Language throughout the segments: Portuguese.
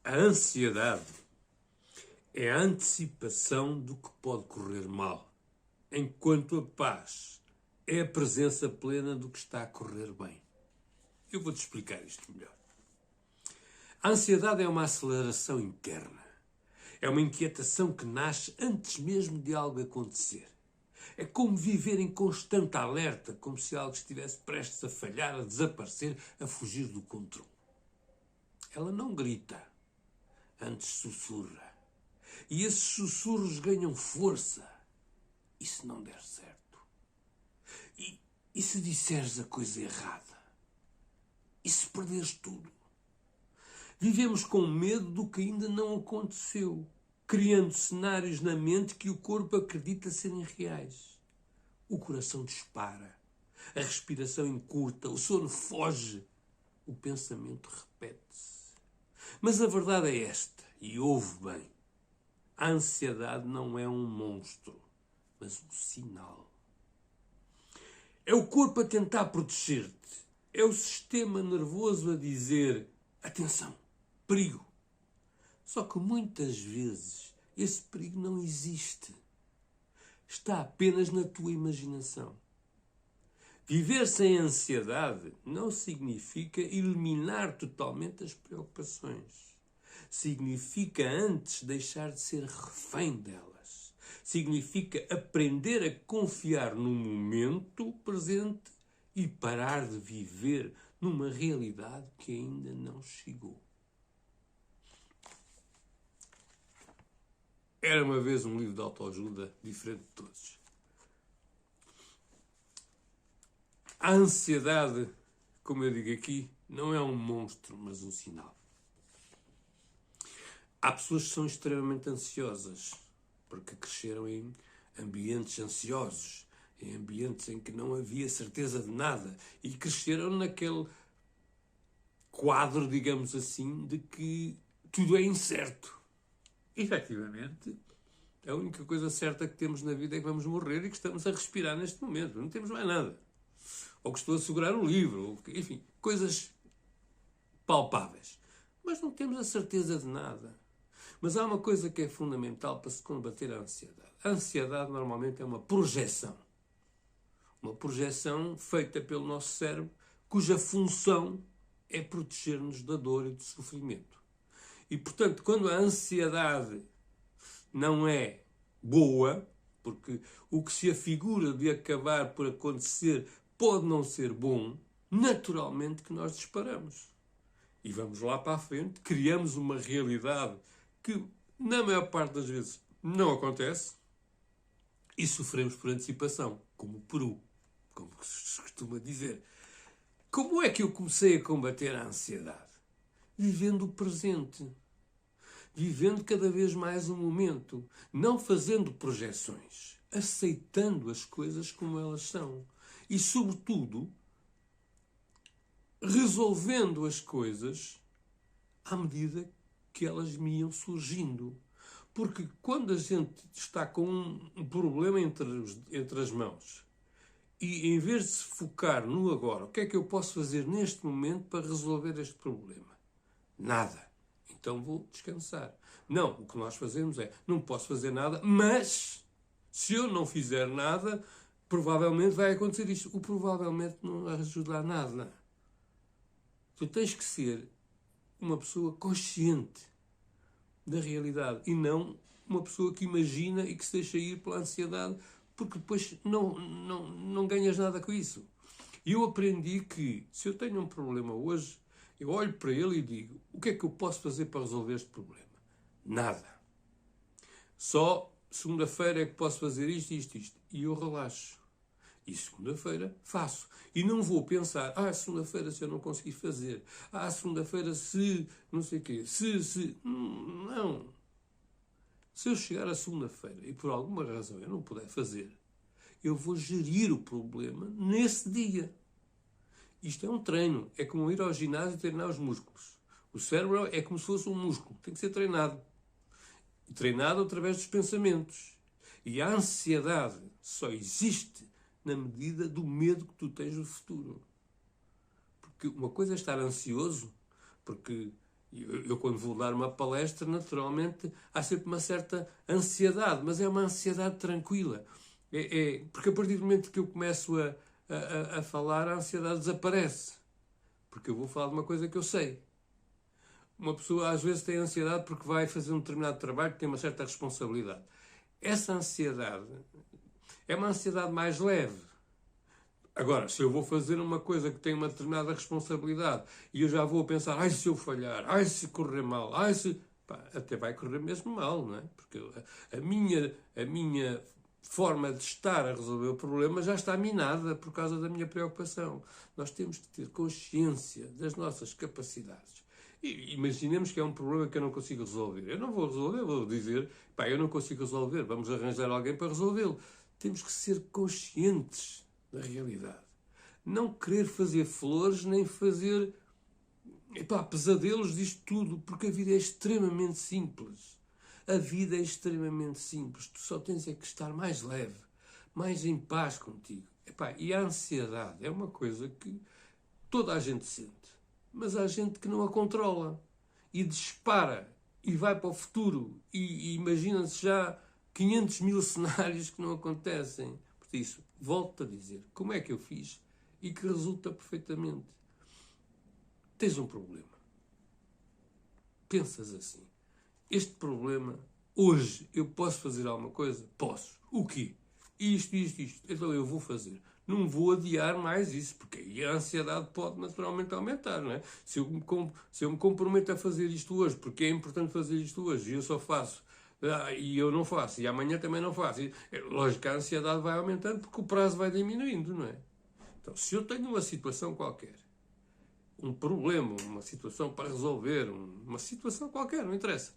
A ansiedade é a antecipação do que pode correr mal, enquanto a paz é a presença plena do que está a correr bem. Eu vou-te explicar isto melhor. A ansiedade é uma aceleração interna. É uma inquietação que nasce antes mesmo de algo acontecer. É como viver em constante alerta, como se algo estivesse prestes a falhar, a desaparecer, a fugir do controle. Ela não grita, antes sussurra. E esses sussurros ganham força. E se não der certo? E se disseres a coisa errada? E se perderes tudo? Vivemos com medo do que ainda não aconteceu, criando cenários na mente que o corpo acredita serem reais. O coração dispara, a respiração encurta, o sono foge, o pensamento repete-se. Mas a verdade é esta, e ouve bem: a ansiedade não é um monstro, mas um sinal. É o corpo a tentar proteger-te, é o sistema nervoso a dizer: atenção, perigo. Só que muitas vezes esse perigo não existe. Está apenas na tua imaginação. Viver sem ansiedade não significa eliminar totalmente as preocupações. Significa antes deixar de ser refém delas. Significa aprender a confiar no momento presente e parar de viver numa realidade que ainda não chegou. Era uma vez um livro de autoajuda diferente de todos. A ansiedade, como eu digo aqui, não é um monstro, mas um sinal. Há pessoas que são extremamente ansiosas, porque cresceram em ambientes ansiosos, em ambientes em que não havia certeza de nada, e cresceram naquele quadro, digamos assim, de que tudo é incerto. Efetivamente, a única coisa certa que temos na vida é que vamos morrer e que estamos a respirar neste momento. Não temos mais nada. Ou que estou a segurar um livro, ou que, enfim, coisas palpáveis. Mas não temos a certeza de nada. Mas há uma coisa que é fundamental para se combater a ansiedade. A ansiedade normalmente é uma projeção. Uma projeção feita pelo nosso cérebro, cuja função é proteger-nos da dor e do sofrimento. E, portanto, quando a ansiedade não é boa, porque o que se afigura de acabar por acontecer pode não ser bom, naturalmente que nós disparamos. E vamos lá para a frente, criamos uma realidade que, na maior parte das vezes, não acontece e sofremos por antecipação, como o Peru, como se costuma dizer. Como é que eu comecei a combater a ansiedade? Vivendo o presente. Vivendo cada vez mais o momento. Não fazendo projeções. Aceitando as coisas como elas são. E, sobretudo, resolvendo as coisas à medida que elas me iam surgindo. Porque quando a gente está com um problema entre as mãos e em vez de se focar no agora, o que é que eu posso fazer neste momento para resolver este problema? Nada. Então vou descansar. Não, o que nós fazemos é, não posso fazer nada, mas se eu não fizer nada, provavelmente vai acontecer isto. O provavelmente não ajuda a nada. Tu tens que ser uma pessoa consciente da realidade e não uma pessoa que imagina e que se deixa ir pela ansiedade, porque depois não ganhas nada com isso. E eu aprendi que, se eu tenho um problema hoje, eu olho para ele e digo, o que é que eu posso fazer para resolver este problema? Nada. Só segunda-feira é que posso fazer isto, isto, isto. E eu relaxo. E segunda-feira faço. E não vou pensar, segunda-feira se eu não conseguir fazer. Segunda-feira se não sei o quê. Não. Se eu chegar à segunda-feira e por alguma razão eu não puder fazer, eu vou gerir o problema nesse dia. Isto é um treino. É como ir ao ginásio e treinar os músculos. O cérebro é como se fosse um músculo. Tem que ser treinado. E treinado através dos pensamentos. E a ansiedade só existe na medida do medo que tu tens do futuro. Porque uma coisa é estar ansioso, porque Quando vou dar uma palestra, naturalmente, há sempre uma certa ansiedade, mas é uma ansiedade tranquila. Porque a partir do momento que eu começo a falar, a ansiedade desaparece. Porque eu vou falar de uma coisa que eu sei. Uma pessoa às vezes tem ansiedade porque vai fazer um determinado trabalho que tem uma certa responsabilidade. Essa ansiedade é uma ansiedade mais leve. Agora, se eu vou fazer uma coisa que tem uma determinada responsabilidade e eu já vou pensar, ai se eu falhar, ai se correr mal, ai se... Pá, até vai correr mesmo mal, não é? Porque a minha forma de estar a resolver o problema já está minada por causa da minha preocupação. Nós temos que ter consciência das nossas capacidades. E imaginemos que é um problema que eu não consigo resolver. Eu não vou resolver, vou dizer, pá, eu não consigo resolver, vamos arranjar alguém para resolvê-lo. Temos que ser conscientes da realidade. Não querer fazer flores, nem fazer pesadelos disto tudo, porque a vida é extremamente simples. A vida é extremamente simples. Tu só tens é que estar mais leve, mais em paz contigo. E a ansiedade é uma coisa que toda a gente sente, mas há gente que não a controla e dispara e vai para o futuro e imagina-se já 500 mil cenários que não acontecem. Por isso, volto a dizer, como é que eu fiz e que resulta perfeitamente. Tens um problema. Pensas assim. Este problema, hoje, eu posso fazer alguma coisa? Posso. O quê? Isto. Então eu vou fazer. Não vou adiar mais isso, porque aí a ansiedade pode naturalmente aumentar, não é? Se eu me comprometo a fazer isto hoje, porque é importante fazer isto hoje, e eu só faço, e eu não faço, e amanhã também não faço. Lógico que a ansiedade vai aumentando, porque o prazo vai diminuindo, não é? Então, se eu tenho uma situação qualquer, um problema, uma situação para resolver, uma situação qualquer, não interessa,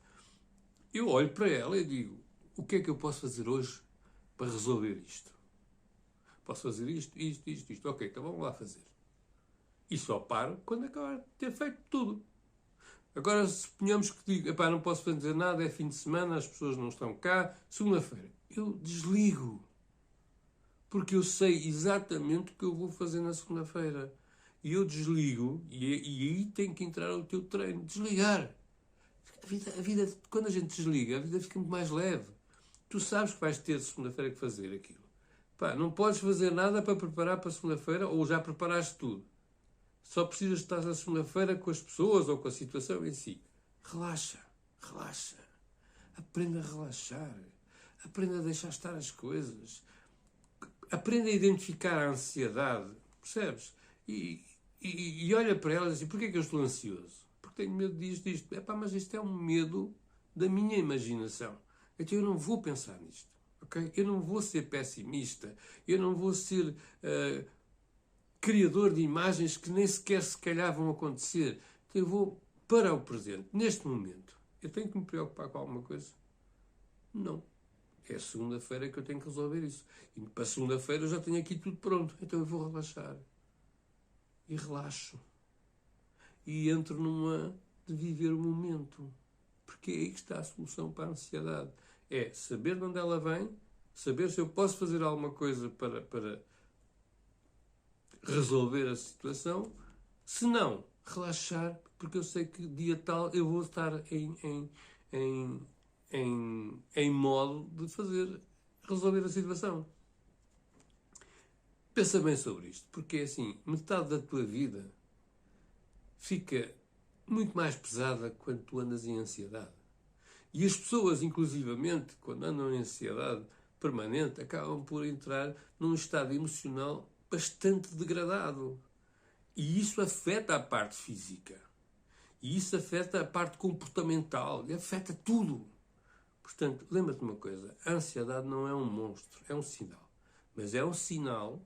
eu olho para ela e digo, o que é que eu posso fazer hoje para resolver isto? Posso fazer isto. Ok, então vamos lá fazer. E só paro quando acabar de ter feito tudo. Agora, suponhamos que digo, não posso fazer nada, é fim de semana, as pessoas não estão cá, segunda-feira. Eu desligo. Porque eu sei exatamente o que eu vou fazer na segunda-feira. E eu desligo, e aí tem que entrar o teu treino. Desligar. A vida, quando a gente desliga, a vida fica muito mais leve. Tu sabes que vais ter segunda-feira que fazer aquilo. Não podes fazer nada para preparar para segunda-feira ou já preparaste tudo. Só precisas estar na segunda-feira com as pessoas ou com a situação em si. Relaxa. Aprenda a relaxar. Aprenda a deixar estar as coisas. Aprenda a identificar a ansiedade. Percebes? E olha para elas e diz, porquê é que eu estou ansioso? Porque tenho medo disto. Mas isto é um medo da minha imaginação. Então eu não vou pensar nisto. Okay? Eu não vou ser pessimista, eu não vou ser criador de imagens que nem sequer se calhar vão acontecer. Então eu vou para o presente, neste momento. Eu tenho que me preocupar com alguma coisa? Não. É segunda-feira que eu tenho que resolver isso. E para segunda-feira eu já tenho aqui tudo pronto. Então eu vou relaxar. E relaxo. E entro numa de viver o momento. Porque é aí que está a solução para a ansiedade. É saber de onde ela vem, saber se eu posso fazer alguma coisa para resolver a situação. Se não, relaxar, porque eu sei que dia tal eu vou estar em modo de resolver a situação. Pensa bem sobre isto, porque é assim, metade da tua vida fica muito mais pesada quando tu andas em ansiedade. E as pessoas, inclusivamente, quando andam em ansiedade permanente, acabam por entrar num estado emocional bastante degradado. E isso afeta a parte física. E isso afeta a parte comportamental. E afeta tudo. Portanto, lembra-te uma coisa. A ansiedade não é um monstro. É um sinal. Mas é um sinal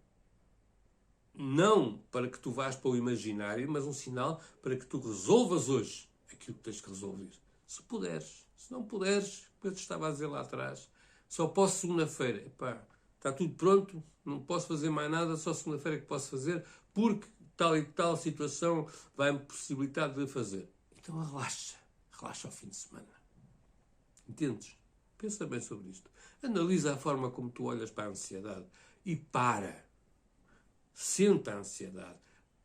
não para que tu vás para o imaginário, mas um sinal para que tu resolvas hoje aquilo que tens que resolver. Se puderes. Se não puderes, como eu te estava a dizer lá atrás, só posso segunda-feira. Está tudo pronto, não posso fazer mais nada, só segunda-feira que posso fazer, porque tal e tal situação vai-me possibilitar de fazer. Então relaxa. Relaxa ao fim de semana. Entendes? Pensa bem sobre isto. Analisa a forma como tu olhas para a ansiedade e para. Senta a ansiedade.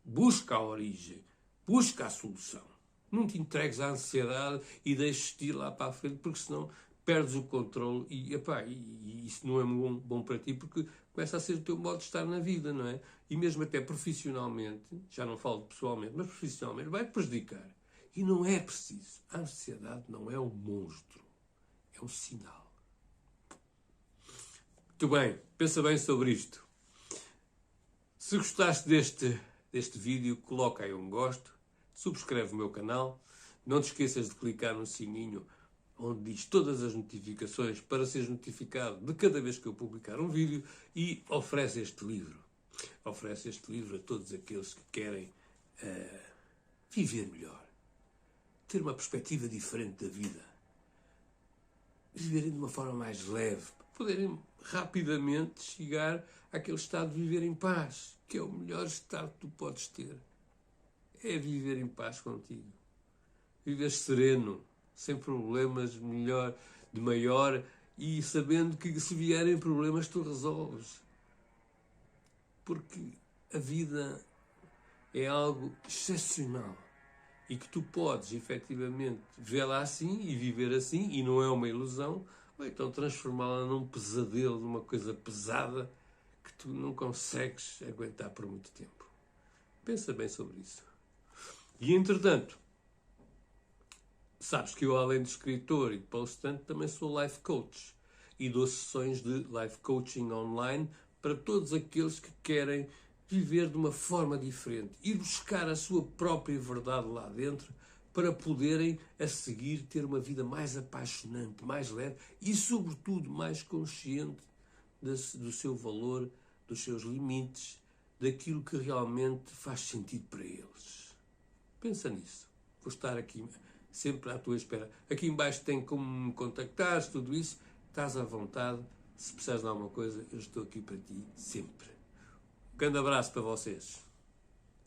Busca a origem. Busca a solução. Não te entregues à ansiedade e deixes-te ir lá para a frente, porque senão perdes o controle e isso não é bom para ti, porque começa a ser o teu modo de estar na vida, não é? E mesmo até profissionalmente, já não falo pessoalmente, mas profissionalmente, vai-te prejudicar. E não é preciso. A ansiedade não é um monstro, é um sinal. Muito bem, pensa bem sobre isto. Se gostaste deste vídeo, coloca aí um gosto, subscreve o meu canal, não te esqueças de clicar no sininho onde diz todas as notificações para seres notificado de cada vez que eu publicar um vídeo e oferece este livro. Oferece este livro a todos aqueles que querem viver melhor, ter uma perspectiva diferente da vida, viverem de uma forma mais leve, poderem rapidamente chegar àquele estado de viver em paz, que é o melhor estado que tu podes ter. É viver em paz contigo. Viver sereno, sem problemas de maior e sabendo que se vierem problemas tu resolves. Porque a vida é algo excepcional e que tu podes efetivamente vê-la assim e viver assim, e não é uma ilusão, ou então transformá-la num pesadelo, numa coisa pesada que tu não consegues aguentar por muito tempo. Pensa bem sobre isso. E entretanto, sabes que eu, além de escritor e de palestrante, também sou life coach e dou sessões de life coaching online para todos aqueles que querem viver de uma forma diferente, ir buscar a sua própria verdade lá dentro para poderem, a seguir, ter uma vida mais apaixonante, mais leve e, sobretudo, mais consciente do seu valor, dos seus limites, daquilo que realmente faz sentido para eles. Pensa nisso. Vou estar aqui sempre à tua espera. Aqui embaixo tem como me contactares, tudo isso. Estás à vontade. Se precisares de alguma coisa, eu estou aqui para ti sempre. Um grande abraço para vocês.